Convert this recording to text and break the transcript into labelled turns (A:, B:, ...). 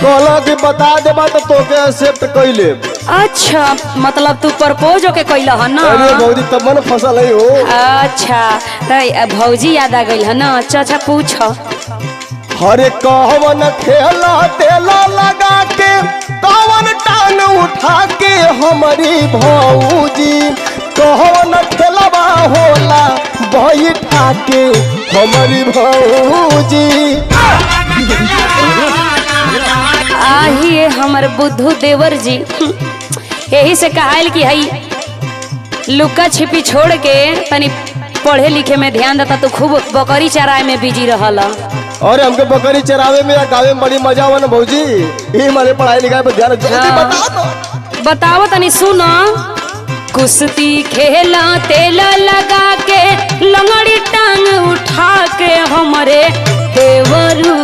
A: कहला कि बता देबा तो तोके एक्सेप्ट कइले।
B: अच्छा मतलब तू प्रपोज के कैल है ना?
A: अरे भौजी तब मन फसल है हो।
B: अच्छा तो भौजी याद आ गई है ना? अच्छा पूछ।
A: हरे कहवन खेला तेला लगा के कवन टान उठा के हमारी भौजी कहवन खेलवा होला बैठा के हमारी भौजी।
B: आहिए हमर बुद्धू देवर जी यही से कहल कि हई लुका छिपी छोड़ के तनी पढ़े लिखे में ध्यान देता तो खूब बकरी चराए में बिजी रहला।
A: और हमके बकरी चरावे में या गावे में बड़ी मजा आवा ना भौजी। ये हमारे पढ़ाई लिखाई पर ध्यान जल्दी बता दो।
B: बताओ तनी सुनो। कुश्ती खेला तेला लगा के लंगड़ी टांग उठा के हमारे देवरू